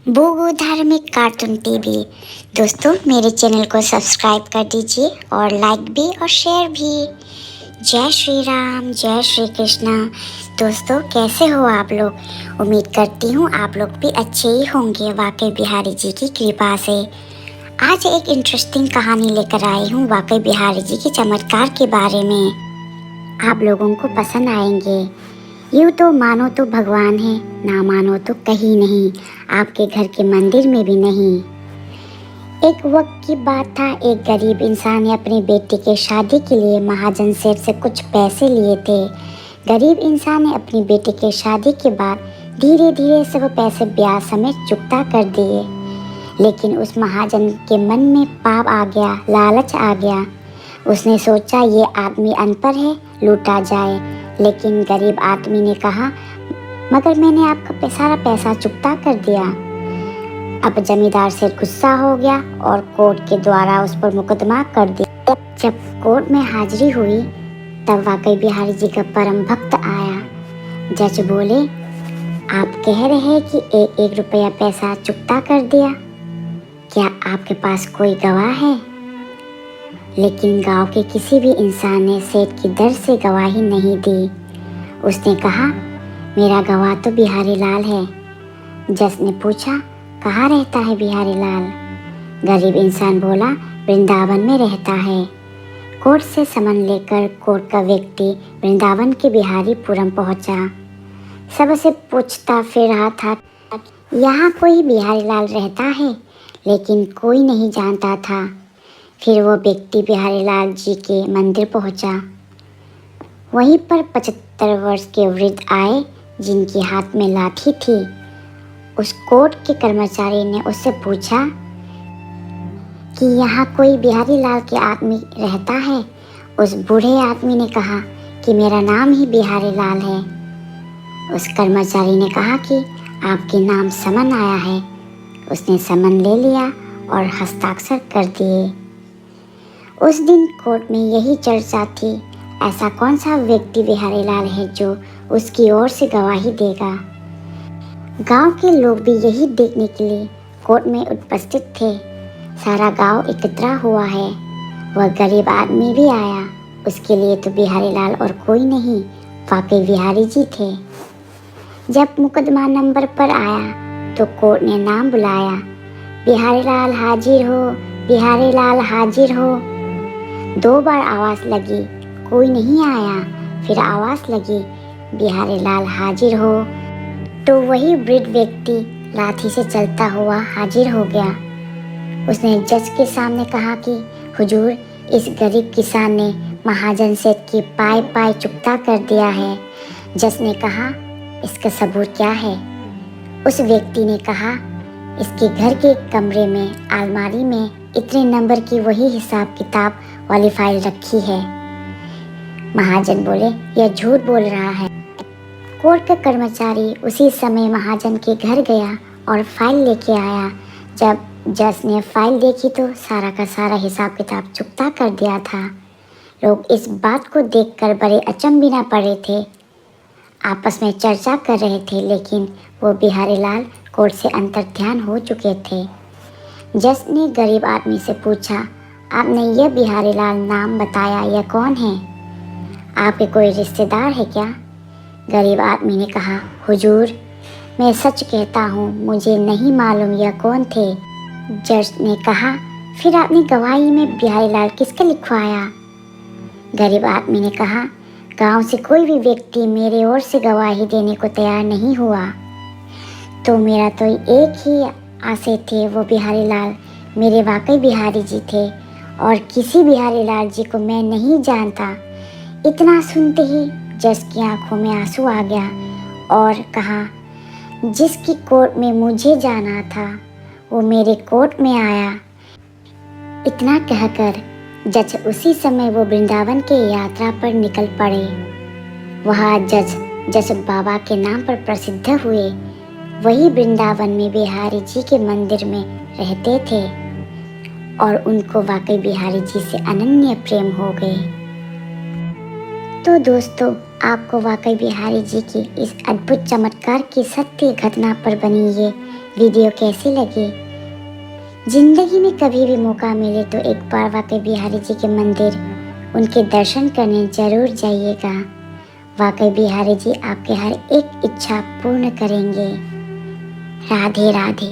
बोगो धार्मिक cartoon TV. दोस्तों, मेरे चैनल को सब्सक्राइब कर दीजिए और लाइक भी और शेयर भी। जय श्री राम, जय श्री कृष्णा। दोस्तों, कैसे हो आप लोग? उम्मीद करती हूँ आप लोग भी अच्छे ही होंगे, वाकई बिहारी जी की कृपा से। आज एक इंटरेस्टिंग कहानी लेकर आई हूँ वाकई बिहारी जी के चमत्कार के बारे में। आप लोगों को पसंद आएंगे। यूँ तो मानो तो भगवान है, ना मानो तो कहीं नहीं, आपके घर के मंदिर में भी नहीं। एक वक्त की बात था, एक गरीब इंसान ने अपनी बेटी के शादी के लिए महाजन सेठ से कुछ पैसे लिए थे। गरीब इंसान ने अपनी बेटी के शादी के बाद धीरे धीरे सब पैसे ब्याज समेत चुकता कर दिए। लेकिन उस महाजन के मन में पाप आ गया, लालच आ गया। उसने सोचा ये आदमी अनपढ़ है, लूटा जाए। लेकिन गरीब आदमी ने कहा, मगर मैंने आपका सारा पैसा चुकता कर दिया। अब जमींदार से गुस्सा हो गया और कोर्ट के द्वारा उस पर मुकदमा कर दिया। जब कोर्ट में हाजिरी हुई तब वाकई बिहारी जी का परम भक्त आया। जज बोले, आप कह रहे हैं कि एक एक रुपया पैसा चुकता कर दिया, क्या आपके पास कोई गवाह है? लेकिन गांव के किसी भी इंसान ने सेठ की दर से गवाही नहीं दी। उसने कहा, मेरा गवाह तो बिहारी लाल है। जज ने पूछा, कहाँ रहता है बिहारी लाल? गरीब इंसान बोला, वृंदावन में रहता है। कोर्ट से समन लेकर कोर्ट का व्यक्ति वृंदावन के बिहारीपुरम पहुंचा। सबसे पूछता फिर रहा था, यहाँ कोई बिहारी लाल रहता है? लेकिन कोई नहीं जानता था। फिर वो व्यक्ति बिहारी लाल जी के मंदिर पहुंचा। वहीं पर 75 वर्ष के वृद्ध आए, जिनकी हाथ में लाठी थी। उस कोर्ट के कर्मचारी ने उससे पूछा कि यहाँ कोई बिहारी लाल के आदमी रहता है? उस बूढ़े आदमी ने कहा कि मेरा नाम ही बिहारी लाल है। उस कर्मचारी ने कहा कि आपके नाम समन आया है। उसने समन ले लिया और हस्ताक्षर कर दिए। उस दिन कोर्ट में यही चर्चा थी, ऐसा कौन सा व्यक्ति बिहारी लाल है जो उसकी ओर से गवाही देगा। गांव के लोग भी यही देखने के लिए कोर्ट में उपस्थित थे। सारा गांव एकत्र हुआ है। वह गरीब आदमी भी आया। उसके लिए तो बिहारी लाल और कोई नहीं, वाकई बिहारी जी थे। जब मुकदमा नंबर पर आया तो कोर्ट ने नाम बुलाया, बिहारी लाल हाजिर हो, बिहारी लाल हाजिर हो। 2 बार आवाज़ लगी, कोई नहीं आया। फिर आवाज़ लगी, बिहारी लाल हाजिर हो। तो वही वृद्ध व्यक्ति लाठी से चलता हुआ हाजिर हो गया। उसने जज के सामने कहा कि हुजूर, इस गरीब किसान ने महाजन सेठ की पाई पाई चुकता कर दिया है। जज ने कहा, इसका सबूत क्या है? उस व्यक्ति ने कहा, इसके घर के कमरे में अलमारी में इतने नंबर की वही हिसाब किताब वाली फाइल रखी है। महाजन बोले, यह झूठ बोल रहा है। कोर्ट का कर्मचारी उसी समय महाजन के घर गया और फाइल लेके आया। जब जज ने फाइल देखी तो सारा का सारा हिसाब किताब चुकता कर दिया था। लोग इस बात को देखकर बड़े अचंभित पड़े थे, आपस में चर्चा कर रहे थे। लेकिन वो बिहारी लाल कोर्ट से अंतर्ध्यान हो चुके थे। जज ने गरीब आदमी से पूछा, आपने यह बिहारी लाल नाम बताया, यह कौन है? आपके कोई रिश्तेदार है क्या? गरीब आदमी ने कहा, हुजूर, मैं सच कहता हूँ, मुझे नहीं मालूम यह कौन थे। जज ने कहा, फिर आपने गवाही में बिहारी लाल किसका लिखवाया? गरीब आदमी ने कहा, गांव से कोई भी व्यक्ति मेरे ओर से गवाही देने को तैयार नहीं हुआ, तो मेरा तो एक ही आशय थे, वो बिहारी लाल मेरे वाकई बिहारी जी थे और किसी बिहारी लाल जी को मैं नहीं जानता। इतना सुनते ही जज की आंखों में आंसू आ गया और कहा, जिसकी कोर्ट में मुझे जाना था वो मेरे कोर्ट में आया। इतना कहकर जज उसी समय वो वृंदावन के यात्रा पर निकल पड़े। वहाँ जज बाबा के नाम पर प्रसिद्ध हुए। वही वृंदावन में बिहारी जी के मंदिर में रहते थे और उनको वाकई बिहारी जी से अनन्य प्रेम हो गए। तो दोस्तों, आपको वाकई बिहारी जी की इस अद्भुत चमत्कार की सत्य घटना पर बनी ये वीडियो कैसी लगी? जिंदगी में कभी भी मौका मिले तो एक बार वाकई बिहारी जी के मंदिर उनके दर्शन करने जरूर जाइएगा। वाकई बिहारी जी आपके हर एक इच्छा पूर्ण करेंगे। राधे राधे।